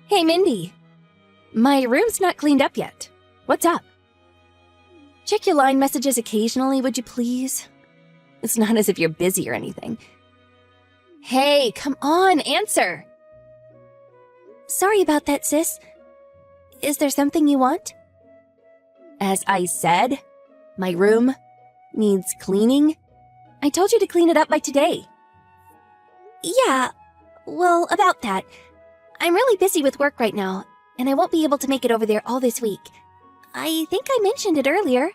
Hey, Mindy. My room's not cleaned up yet. What's up? Check your line messages occasionally, would you please? It's not as if you're busy or anything. Hey, come on, answer! Sorry about that, sis. Is there something you want? As I said, my room needs cleaning. I told you to clean it up by today. Yeah, well, about that. I'm really busy with work right now, and I won't be able to make it over there all this week. I think I mentioned it earlier.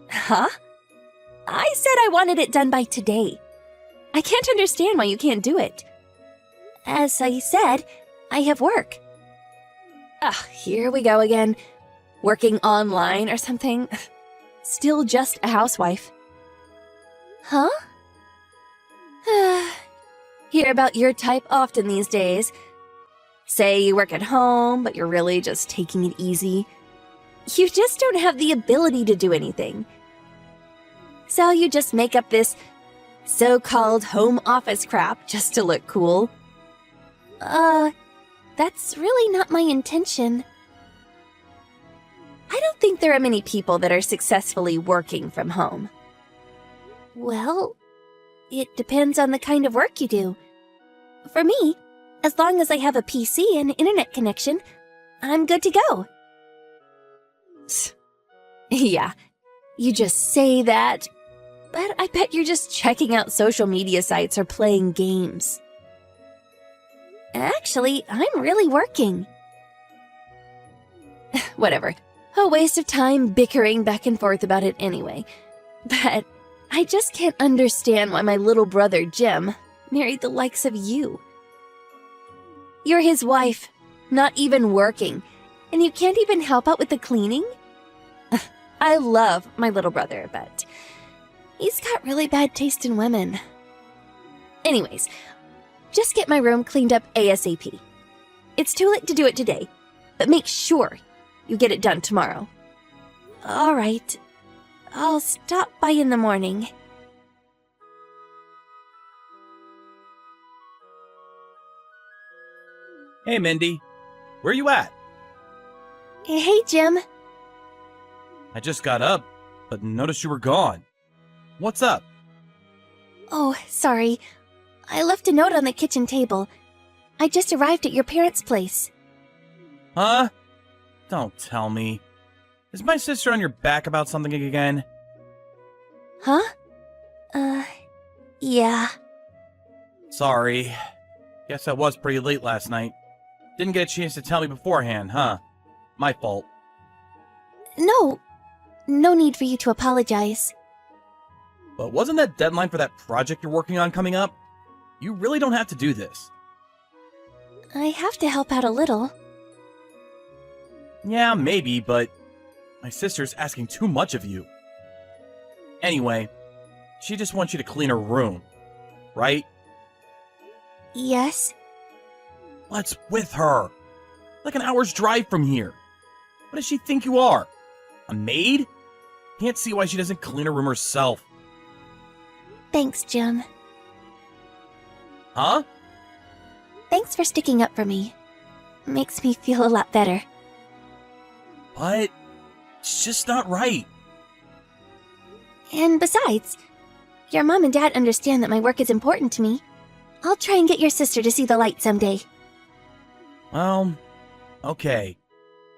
Huh? I said I wanted it done by today. I can't understand why you can't do it. As I said, I have work. Here we go again. Working online or something. Still just a housewife. Huh? Hear about your type often these days. Say you work at home, but you're really just taking it easy. You just don't have the ability to do anything. So you just make up this so-called home office crap just to look cool. That's really not my intention. I don't think there are many people that are successfully working from home. Well, it depends on the kind of work you do. For me, as long as I have a PC and internet connection, I'm good to go. Yeah, you just say that, but I bet you're just checking out social media sites or playing games. Actually, I'm really working. Whatever. A waste of time bickering back and forth about it anyway. But I just can't understand why my little brother, Jim, married the likes of you. You're his wife, not even working, and you can't even help out with the cleaning? I love my little brother, but he's got really bad taste in women. Anyways, just get my room cleaned up ASAP. It's too late to do it today, but make sure you get it done tomorrow. All right. I'll stop by in the morning. Hey, Mindy. Where you at? Hey, Jim. I just got up, but noticed you were gone. What's up? Oh, sorry. I left a note on the kitchen table. I just arrived at your parents' place. Huh? Don't tell me. Is my sister on your back about something again? Huh? Yeah. Sorry. Guess I was pretty late last night. Didn't get a chance to tell me beforehand, huh? My fault. No need for you to apologize. But wasn't that deadline for that project you're working on coming up? You really don't have to do this. I have to help out a little. Yeah, maybe, but my sister's asking too much of you. Anyway, she just wants you to clean her room, right? Yes? What's with her? Like an hour's drive from here. What does she think you are? A maid? Can't see why she doesn't clean her room herself. Thanks, Jim. Huh? Thanks for sticking up for me. Makes me feel a lot better. But it's just not right. And besides, your mom and dad understand that my work is important to me. I'll try and get your sister to see the light someday. Well, okay.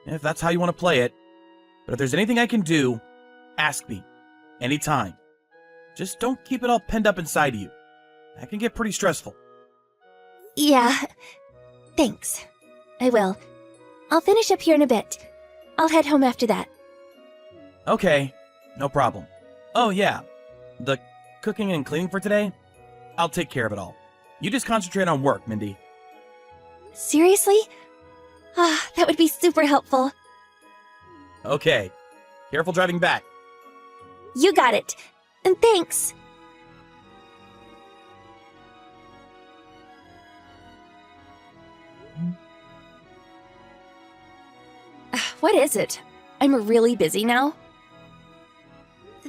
If that's how you want to play it. But if there's anything I can do, ask me. Anytime. Just don't keep it all penned up inside of you. That can get pretty stressful. Yeah, thanks. I will. I'll finish up here in a bit. I'll head home after that. Okay, no problem. Oh yeah, the cooking and cleaning for today? I'll take care of it all. You just concentrate on work, Mindy. Seriously? That would be super helpful. Okay, careful driving back. You got it. And thanks. What is it? I'm really busy now.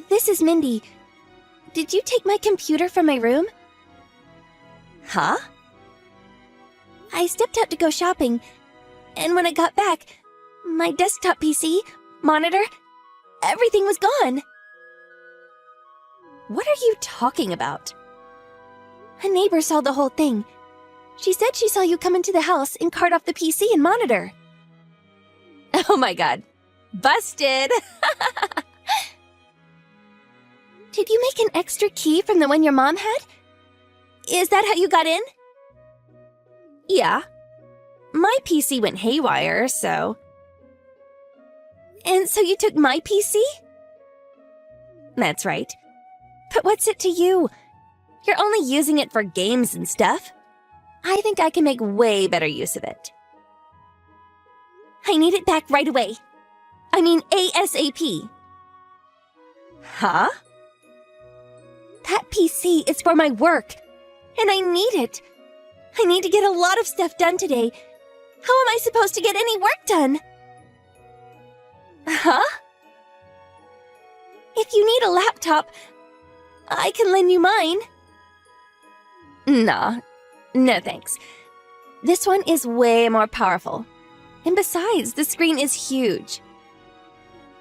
This is Mindy. Did you take my computer from my room? Huh? I stepped out to go shopping, And when I got back, my desktop PC, monitor, everything was gone. What are you talking about? A neighbor saw the whole thing. She said she saw you come into the house and cart off the PC and monitor. Oh my god. Busted! Did you make an extra key from the one your mom had? Is that how you got in? Yeah. My PC went haywire, so... And so you took my PC? That's right. But what's it to you? You're only using it for games and stuff. I think I can make way better use of it. I need it back right away. I mean ASAP. Huh? That PC is for my work, and I need it. I need to get a lot of stuff done today. How am I supposed to get any work done? Huh? If you need a laptop, I can lend you mine. Nah, no thanks. This one is way more powerful. And besides, the screen is huge.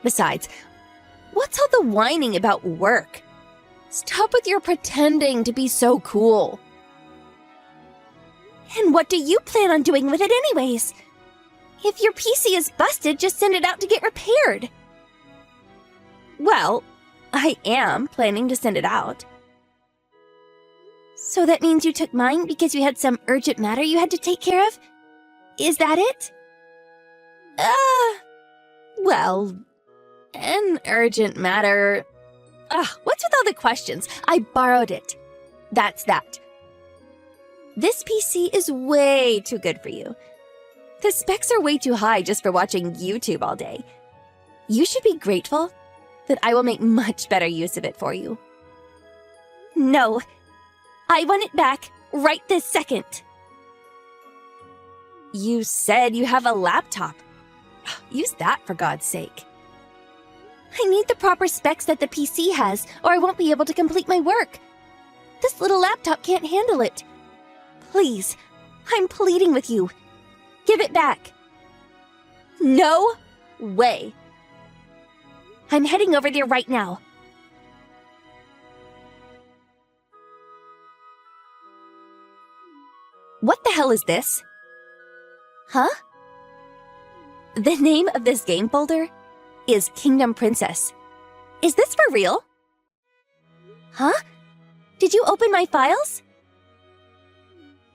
Besides, what's all the whining about work? Stop with your pretending to be so cool. And what do you plan on doing with it anyways? If your PC is busted, just send it out to get repaired. Well, I am planning to send it out. So that means you took mine because you had some urgent matter you had to take care of? Is that it? Well, an urgent matter... what's with all the questions? I borrowed it. That's that. This PC is way too good for you. The specs are way too high just for watching YouTube all day. You should be grateful that I will make much better use of it for you. No, I want it back right this second. You said you have a laptop. Use that for God's sake. I need the proper specs that the PC has, or I won't be able to complete my work. This little laptop can't handle it. Please, I'm pleading with you. Give it back. No way. I'm heading over there right now. What the hell is this? Huh? The name of this game folder is Kingdom Princess. Is this for real? Huh? Did you open my files?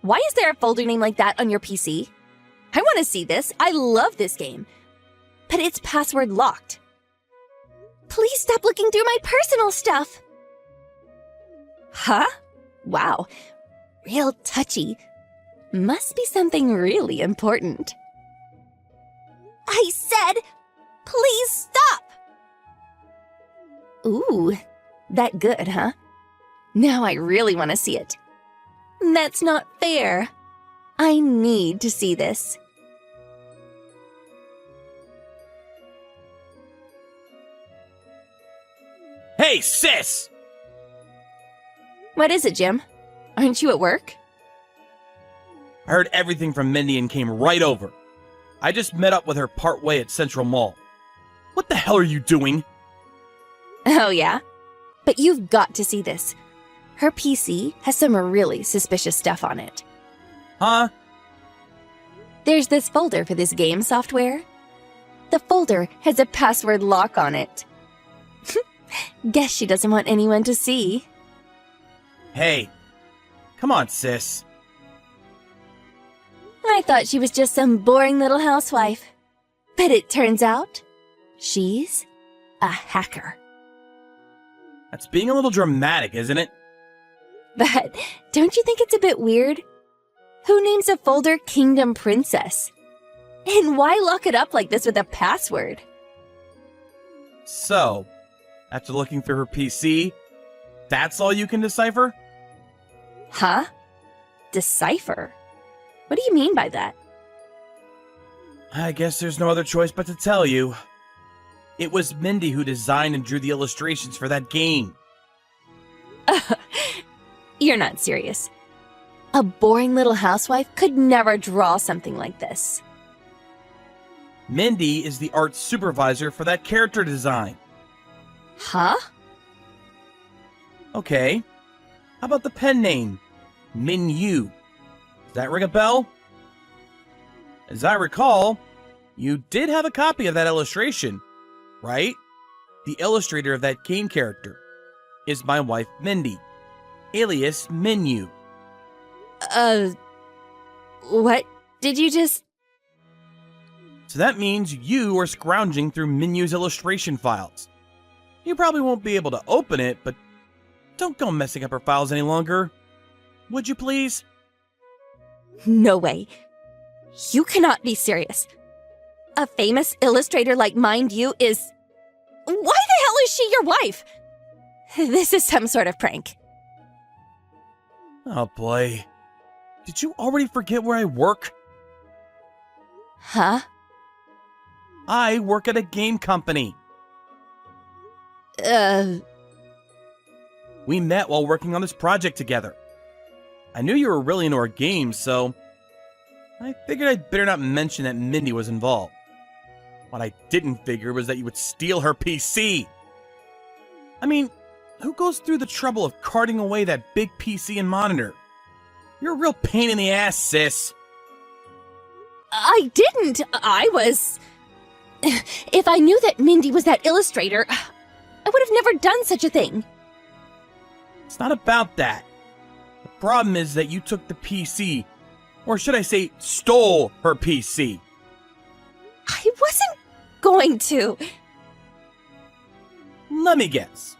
Why is there a folder name like that on your PC? I want to see this. I love this game. But it's password locked. Please stop looking through my personal stuff. Huh? Wow. Real touchy. Must be something really important. I said, please stop! Ooh, that good, huh? Now I really want to see it. That's not fair. I need to see this. Hey, sis! What is it, Jim? Aren't you at work? I heard everything from Mindy and came right over. I just met up with her partway at Central Mall. What the hell are you doing? Oh, yeah? But you've got to see this. Her PC has some really suspicious stuff on it. Huh? There's this folder for this game software. The folder has a password lock on it. Guess she doesn't want anyone to see. Hey, come on, sis. I thought she was just some boring little housewife. But it turns out, she's a hacker. That's being a little dramatic, isn't it? But don't you think it's a bit weird? Who names a folder Kingdom Princess? And why lock it up like this with a password? So, after looking through her PC, that's all you can decipher? Huh? Decipher? What do you mean by that? I guess there's no other choice but to tell you. It was Mindy who designed and drew the illustrations for that game. You're not serious. A boring little housewife could never draw something like this. Mindy is the art supervisor for that character design. Huh? Okay. How about the pen name? Min-Yu. Does that ring a bell? As I recall, you did have a copy of that illustration, right? The illustrator of that game character is my wife Mindy, alias Min-Yu. What did you just... So that means you are scrounging through Min-Yu's illustration files. You probably won't be able to open it, but don't go messing up her files any longer. Would you please? No way. You cannot be serious. A famous illustrator like Mind You is... Why the hell is she your wife? This is some sort of prank. Oh boy. Did you already forget where I work? Huh? I work at a game company. We met while working on this project together. I knew you were really into our games, so I figured I'd better not mention that Mindy was involved. What I didn't figure was that you would steal her PC. I mean, who goes through the trouble of carting away that big PC and monitor? You're a real pain in the ass, sis. I didn't. I was... If I knew that Mindy was that illustrator, I would have never done such a thing. It's not about that. The problem is that you took the PC, or should I say, stole her PC. I wasn't going to. Let me guess.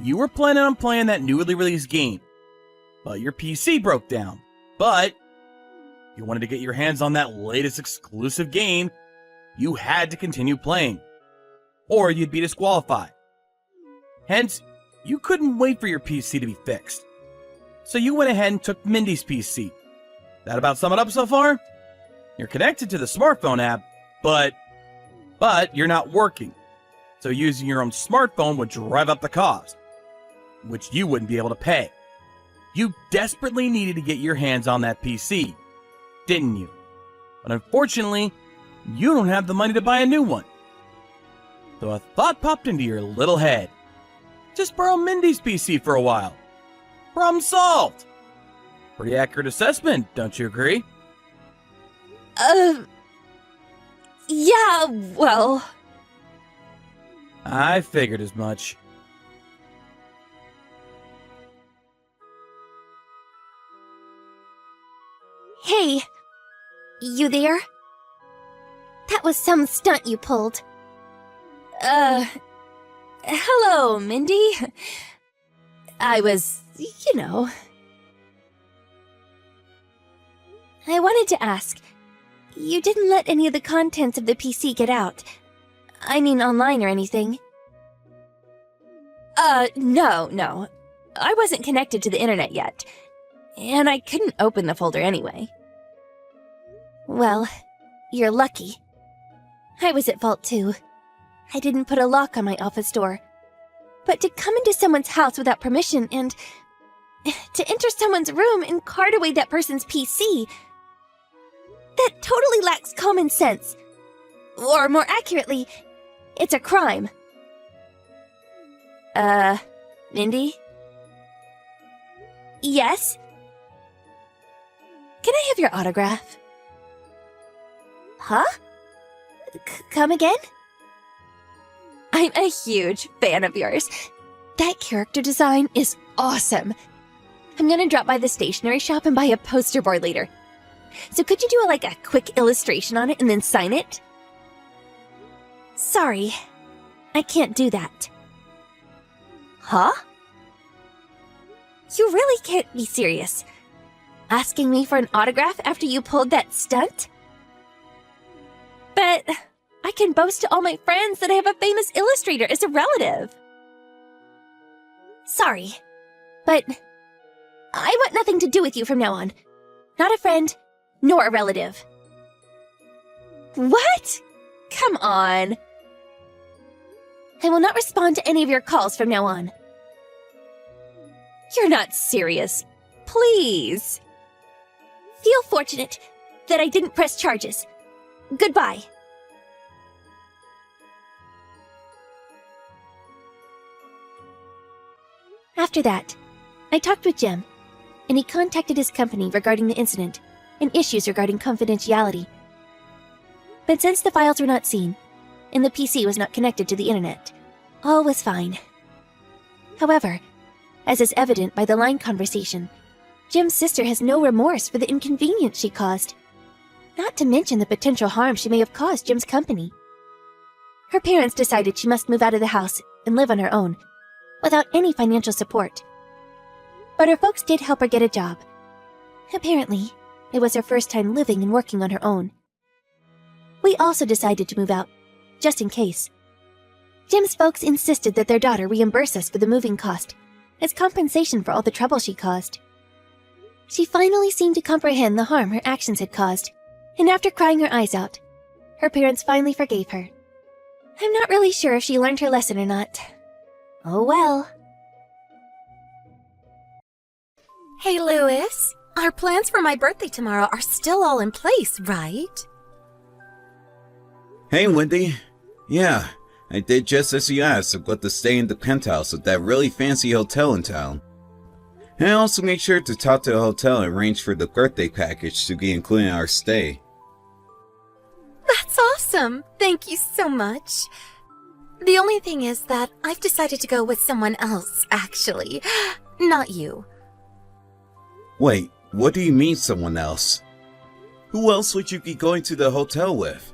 You were planning on playing that newly released game, but your PC broke down. But you wanted to get your hands on that latest exclusive game, you had to continue playing, or you'd be disqualified. Hence, you couldn't wait for your PC to be fixed. So you went ahead and took Mindy's PC. That about sum it up so far? You're connected to the smartphone app, but you're not working. So using your own smartphone would drive up the cost, which you wouldn't be able to pay. You desperately needed to get your hands on that PC, didn't you? But unfortunately, you don't have the money to buy a new one. So a thought popped into your little head. Just borrow Mindy's PC for a while. Problem solved. Pretty accurate assessment, don't you agree? Yeah, well... I figured as much. Hey, you there? That was some stunt you pulled. Hello, Mindy. I was, I wanted to ask, you didn't let any of the contents of the PC get out. I mean, online or anything. No. I wasn't connected to the internet yet, and I couldn't open the folder anyway. Well, you're lucky. I was at fault too. I didn't put a lock on my office door. But to come into someone's house without permission and to enter someone's room and cart away that person's PC, that totally lacks common sense. Or more accurately, it's a crime. Mindy? Yes? Can I have your autograph? Huh? Come again? I'm a huge fan of yours. That character design is awesome. I'm gonna drop by the stationery shop and buy a poster board later. So could you do a quick illustration on it and then sign it? Sorry, I can't do that. Huh? You really can't be serious. Asking me for an autograph after you pulled that stunt? But I can boast to all my friends that I have a famous illustrator as a relative. Sorry, but I want nothing to do with you from now on. Not a friend, nor a relative. What? Come on. I will not respond to any of your calls from now on. You're not serious. Please. Feel fortunate that I didn't press charges. Goodbye. After that, I talked with Jim, and he contacted his company regarding the incident and issues regarding confidentiality. But since the files were not seen, and the PC was not connected to the internet, all was fine. However, as is evident by the line conversation, Jim's sister has no remorse for the inconvenience she caused, not to mention the potential harm she may have caused Jim's company. Her parents decided she must move out of the house and live on her own, without any financial support. But her folks did help her get a job. Apparently, it was her first time living and working on her own. We also decided to move out, just in case. Jim's folks insisted that their daughter reimburse us for the moving cost, as compensation for all the trouble she caused. She finally seemed to comprehend the harm her actions had caused, and after crying her eyes out, her parents finally forgave her. I'm not really sure if she learned her lesson or not. Oh well. Hey, Louis. Our plans for my birthday tomorrow are still all in place, right? Hey, Wendy. Yeah, I did just as you asked. I've got to stay in the penthouse of that really fancy hotel in town. And I also made sure to talk to the hotel and arrange for the birthday package to be included in our stay. That's awesome. Thank you so much. The only thing is that I've decided to go with someone else, actually. Not you. Wait, what do you mean someone else? Who else would you be going to the hotel with?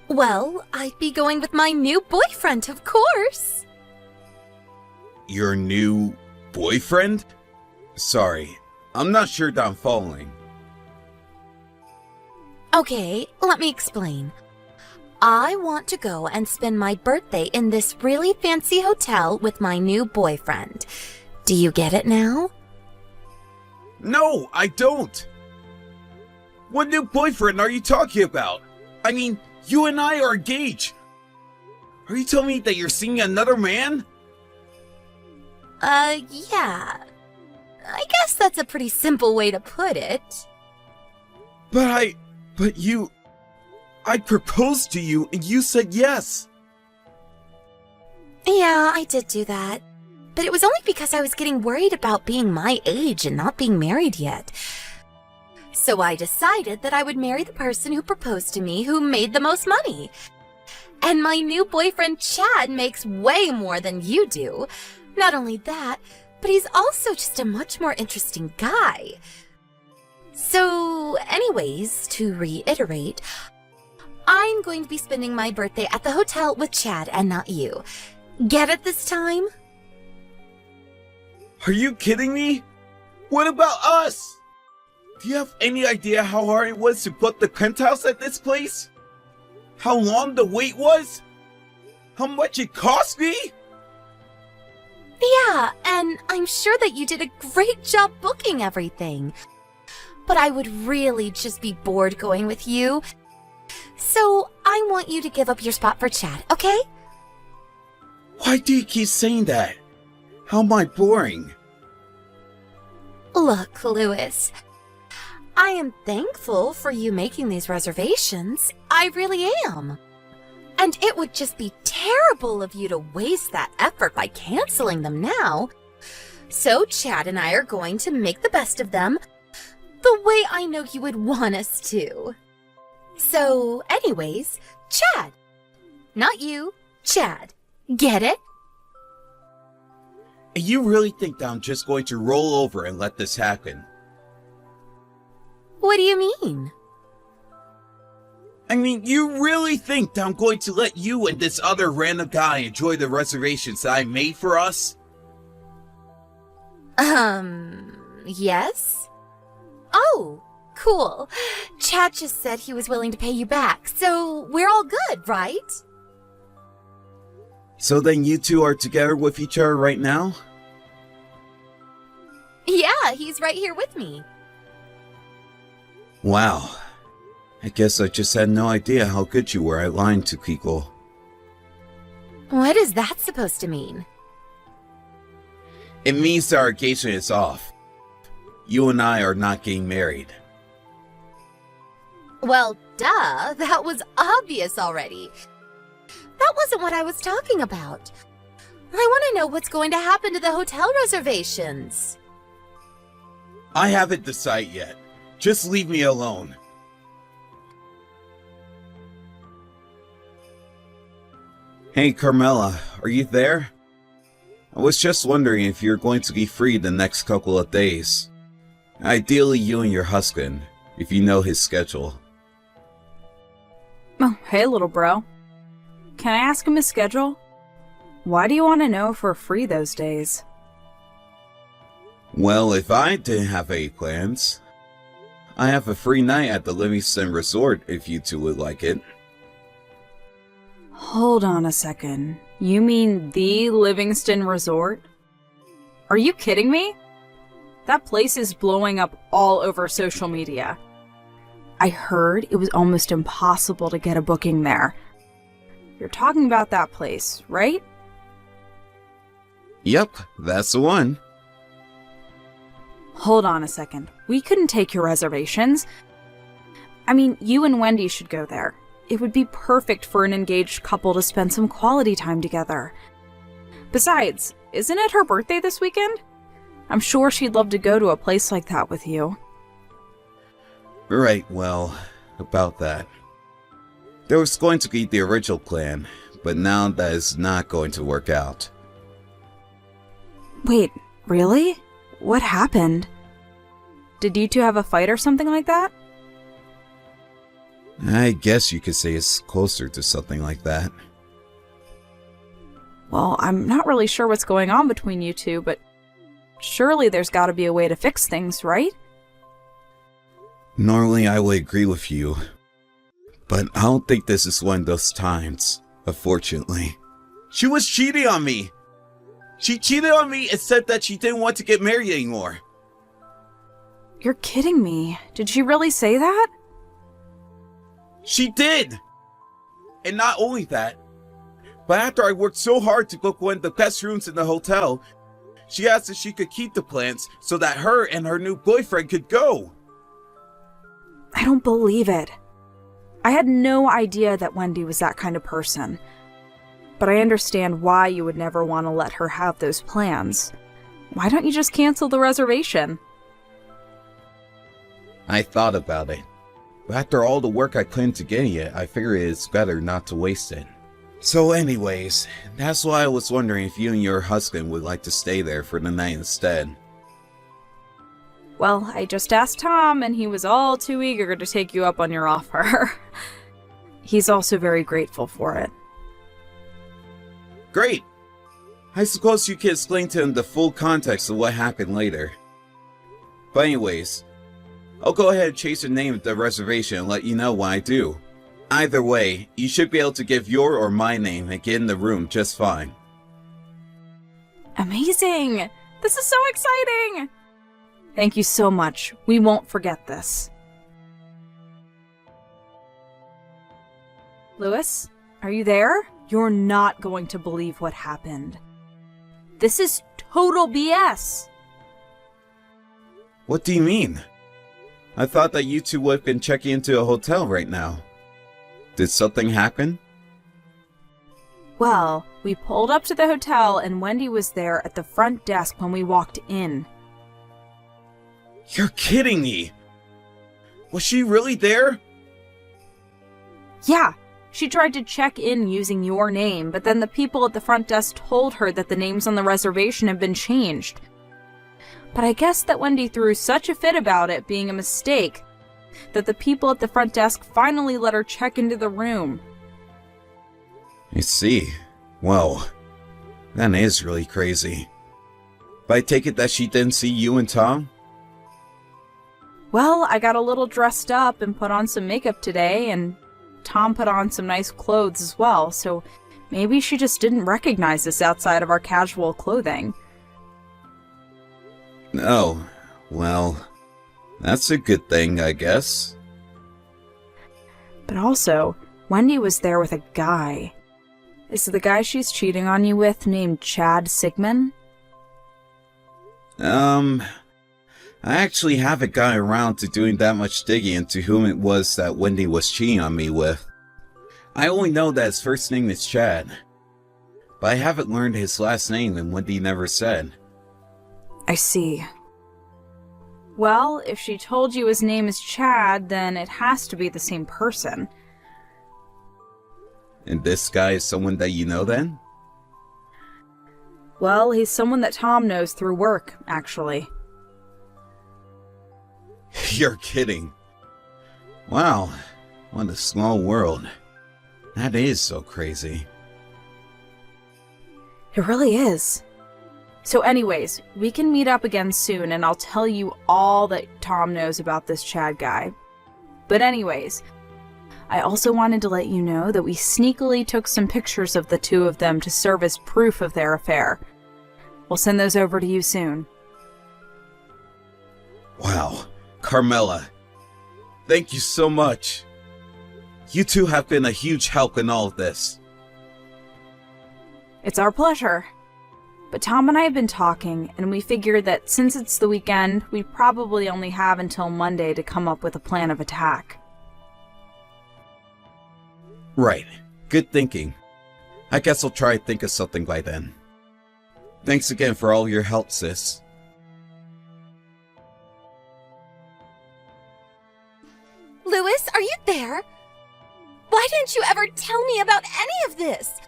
Well, I'd be going with my new boyfriend, of course. Your new boyfriend? Sorry, I'm not sure that I'm following. Okay, let me explain. I want to go and spend my birthday in this really fancy hotel with my new boyfriend. Do you get it now? No, I don't! What new boyfriend are you talking about? I mean, you and I are engaged! Are you telling me that you're seeing another man? Yeah. I guess that's a pretty simple way to put it. I proposed to you and you said yes! Yeah, I did do that. But it was only because I was getting worried about being my age and not being married yet. So I decided that I would marry the person who proposed to me who made the most money. And my new boyfriend Chad makes way more than you do. Not only that, but he's also just a much more interesting guy. So, anyways, to reiterate, I'm going to be spending my birthday at the hotel with Chad and not you. Get it this time? Are you kidding me? What about us? Do you have any idea how hard it was to book the penthouse at this place? How long the wait was? How much it cost me? Yeah, and I'm sure that you did a great job booking everything. But I would really just be bored going with you. So I want you to give up your spot for Chad, okay? Why do you keep saying that? How am I boring? Look, Louis, I am thankful for you making these reservations. I really am. And it would just be terrible of you to waste that effort by canceling them now. So Chad and I are going to make the best of them the way I know you would want us to. So, anyways, Chad. Not you, Chad. Get it? And you really think that I'm just going to roll over and let this happen? What do you mean? I mean, you really think that I'm going to let you and this other random guy enjoy the reservations that I made for us? Yes? Oh, cool. Chad just said he was willing to pay you back, so we're all good, right? So then you two are together with each other right now? Yeah, he's right here with me. Wow. I guess I just had no idea how good you were at lying to people. What is that supposed to mean? It means that our engagement is off. You and I are not getting married. Well, duh, that was obvious already. That wasn't what I was talking about. I want to know what's going to happen to the hotel reservations. I haven't decided yet. Just leave me alone. Hey, Carmela, are you there? I was just wondering if you're going to be free the next couple of days. Ideally, you and your husband, if you know his schedule. Oh, hey, little bro. Can I ask him his schedule? Why do you want to know if we're free those days? Well, if I didn't have any plans, I have a free night at the Livingston Resort if you two would like it. Hold on a second. You mean the Livingston Resort? Are you kidding me? That place is blowing up all over social media. I heard it was almost impossible to get a booking there. You're talking about that place, right? Yep, that's the one. Hold on a second. We couldn't take your reservations. I mean, you and Wendy should go there. It would be perfect for an engaged couple to spend some quality time together. Besides, isn't it her birthday this weekend? I'm sure she'd love to go to a place like that with you. Right, well, about that. There was going to be the original plan, but now that is not going to work out. Wait, really? What happened? Did you two have a fight or something like that? I guess you could say it's closer to something like that. Well, I'm not really sure what's going on between you two, but surely there's gotta be a way to fix things, right? Normally I would agree with you, but I don't think this is one of those times, unfortunately. She was cheating on me! She cheated on me and said that she didn't want to get married anymore. You're kidding me. Did she really say that? She did! And not only that, but after I worked so hard to book one of the best rooms in the hotel, she asked if she could keep the plans so that her and her new boyfriend could go. I don't believe it. I had no idea that Wendy was that kind of person. But I understand why you would never want to let her have those plans. Why don't you just cancel the reservation? I thought about it. But after all the work I put into getting it, I figured it's better not to waste it. So anyways, that's why I was wondering if you and your husband would like to stay there for the night instead. Well, I just asked Tom, and he was all too eager to take you up on your offer. He's also very grateful for it. Great! I suppose you can explain to him the full context of what happened later. But anyways, I'll go ahead and chase the name of the reservation and let you know when I do. Either way, you should be able to give your or my name and get in the room just fine. Amazing! This is so exciting! Thank you so much. We won't forget this. Lewis, are you there? You're not going to believe what happened. This is total BS. What do you mean? I thought that you two would have been checking into a hotel right now. Did something happen? Well, we pulled up to the hotel and Wendy was there at the front desk when we walked in. You're kidding me! Was she really there? Yeah, she tried to check in using your name, but then the people at the front desk told her that the names on the reservation had been changed. But I guess that Wendy threw such a fit about it being a mistake that the people at the front desk finally let her check into the room. I see. Well, that is really crazy. But I take it that she didn't see you and Tom? Well, I got a little dressed up and put on some makeup today, and Tom put on some nice clothes as well, so maybe she just didn't recognize us outside of our casual clothing. Oh, well, that's a good thing, I guess. But also, Wendy was there with a guy. Is the guy she's cheating on you with named Chad Sigmund? I actually haven't gotten around to doing that much digging into whom it was that Wendy was cheating on me with. I only know that his first name is Chad. but I haven't learned his last name and what he never said. I see. Well, if she told you his name is Chad, then it has to be the same person. And this guy is someone that you know then? Well, he's someone that Tom knows through work, actually. You're kidding. Wow, what a small world. That is so crazy. It really is. So anyways, we can meet up again soon and I'll tell you all that Tom knows about this Chad guy. But anyways, I also wanted to let you know that we sneakily took some pictures of the two of them to serve as proof of their affair. We'll send those over to you soon. Wow, Carmela, thank you so much. You two have been a huge help in all of this. It's our pleasure. But Tom and I have been talking, and we figured that since it's the weekend, we probably only have until Monday to come up with a plan of attack. Right, good thinking. I guess I'll try to think of something by then. Thanks again for all your help, sis. Louis, are you there? Why didn't you ever tell me about any of this?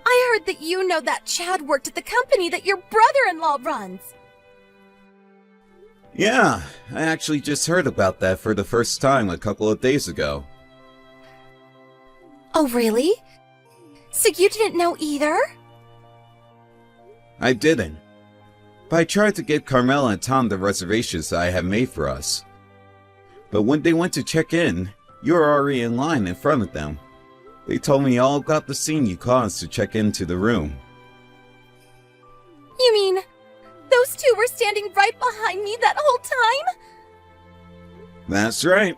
I heard that you know that Chad worked at the company that your brother-in-law runs. Yeah, I actually just heard about that for the first time a couple of days ago. Oh, really? So you didn't know either? I didn't. But I tried to get Carmela and Tom the reservations that I had made for us. But when they went to check in, you were already in line in front of them. They told me all about the scene you caused to check into the room. You mean, those two were standing right behind me that whole time? That's right.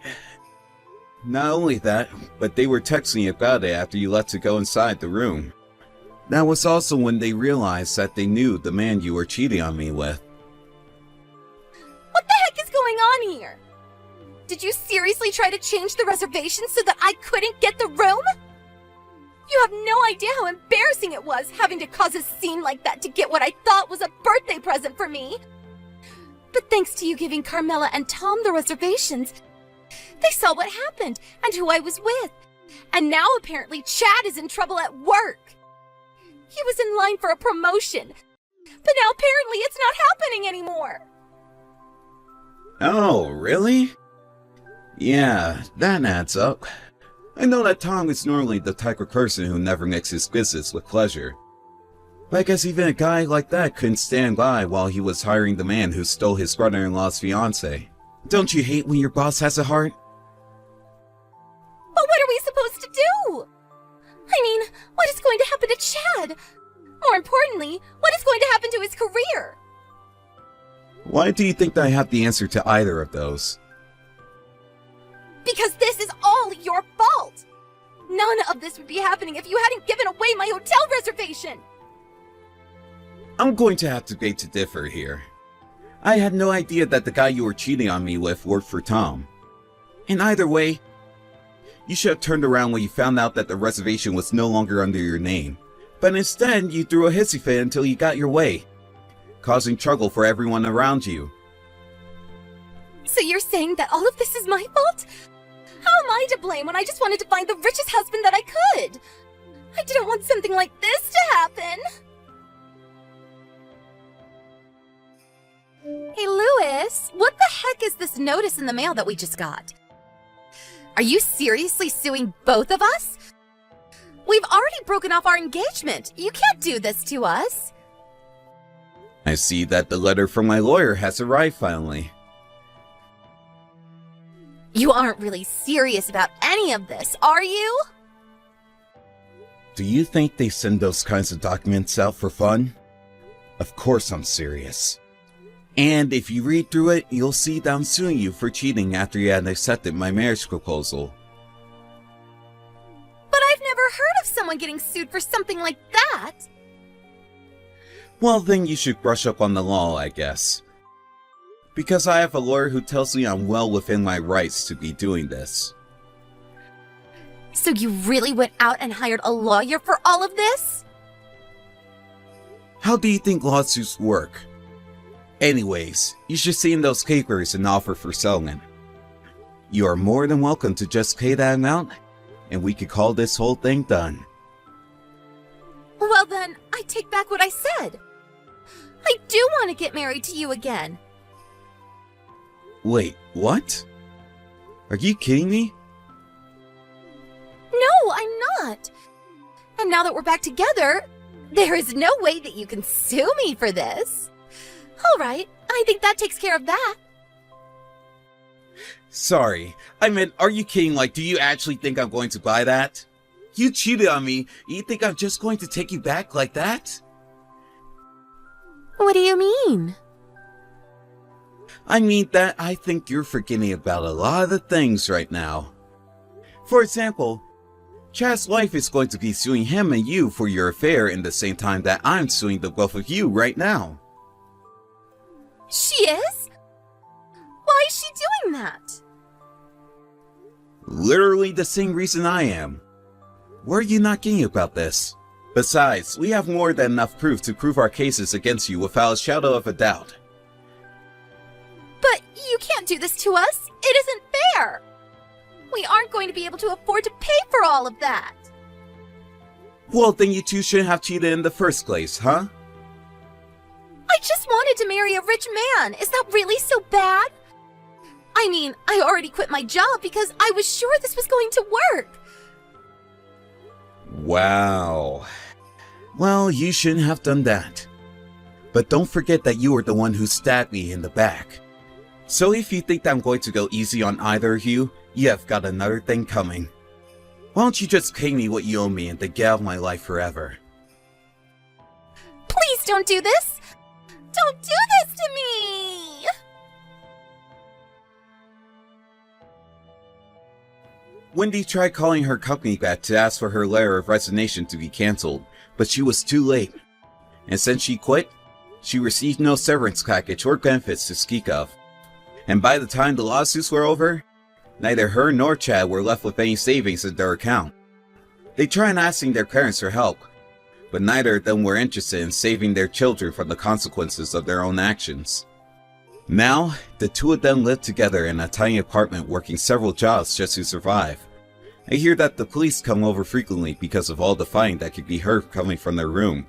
Not only that, but they were texting about it after you left to go inside the room. That was also when they realized that they knew the man you were cheating on me with. What the heck is going on here? Did you seriously try to change the reservation so that I couldn't get the room? You have no idea how embarrassing it was having to cause a scene like that to get what I thought was a birthday present for me. But thanks to you giving Carmela and Tom the reservations, they saw what happened and who I was with. And now apparently Chad is in trouble at work. He was in line for a promotion, but now apparently it's not happening anymore. Oh, really? Yeah, that adds up. I know that Tom is normally the type of person who never mixes business with pleasure. But I guess even a guy like that couldn't stand by while he was hiring the man who stole his brother-in-law's fiancée. Don't you hate when your boss has a heart? But what are we supposed to do? I mean, what is going to happen to Chad? More importantly, what is going to happen to his career? Why do you think that I have the answer to either of those? Because this is all your fault! None of this would be happening if you hadn't given away my hotel reservation! I'm going to have to beg to differ here. I had no idea that the guy you were cheating on me with worked for Tom. In either way, you should have turned around when you found out that the reservation was no longer under your name. But instead, you threw a hissy fit until you got your way, causing trouble for everyone around you. So you're saying that all of this is my fault? How am I to blame when I just wanted to find the richest husband that I could? I didn't want something like this to happen. Hey, Louis, what the heck is this notice in the mail that we just got? Are you seriously suing both of us? We've already broken off our engagement. You can't do this to us. I see that the letter from my lawyer has arrived finally. You aren't really serious about any of this, are you? Do you think they send those kinds of documents out for fun? Of course I'm serious. And if you read through it, you'll see that I'm suing you for cheating after you had accepted my marriage proposal. But I've never heard of someone getting sued for something like that. Well, then you should brush up on the law, I guess. Because I have a lawyer who tells me I'm well within my rights to be doing this. So you really went out and hired a lawyer for all of this? How do you think lawsuits work? Anyways, you should see in those papers an offer for settlement. You are more than welcome to just pay that amount, and we could call this whole thing done. Well then, I take back what I said. I do want to get married to you again. Wait, what? Are you kidding me? No, I'm not. And now that we're back together, there is no way that you can sue me for this. All right, I think that takes care of that. Sorry, I meant, are you kidding? Like, do you actually think I'm going to buy that? You cheated on me. You think I'm just going to take you back like that? What do you mean? I mean that I think you're forgetting about a lot of the things right now. For example, Chad's wife is going to be suing him and you for your affair in the same time that I'm suing the both of you right now. She is? Why is she doing that? Literally the same reason I am. Where are you not getting about this? Besides, we have more than enough proof to prove our cases against you without a shadow of a doubt. But you can't do this to us. It isn't fair. We aren't going to be able to afford to pay for all of that. Well, then you two shouldn't have cheated in the first place, huh? I just wanted to marry a rich man. Is that really so bad? I mean, I already quit my job because I was sure this was going to work. Wow. Well, you shouldn't have done that. But don't forget that you were the one who stabbed me in the back. So if you think that I'm going to go easy on either of you, you have got another thing coming. Why don't you just pay me what you owe me and then get out of my life forever? Please don't do this. Don't do this to me. Wendy tried calling her company back to ask for her letter of resignation to be cancelled, but she was too late. And since she quit, she received no severance package or benefits to speak of. And by the time the lawsuits were over, neither her nor Chad were left with any savings in their account. They tried asking their parents for help, but neither of them were interested in saving their children from the consequences of their own actions. Now, the two of them live together in a tiny apartment working several jobs just to survive. I hear that the police come over frequently because of all the fighting that could be heard coming from their room.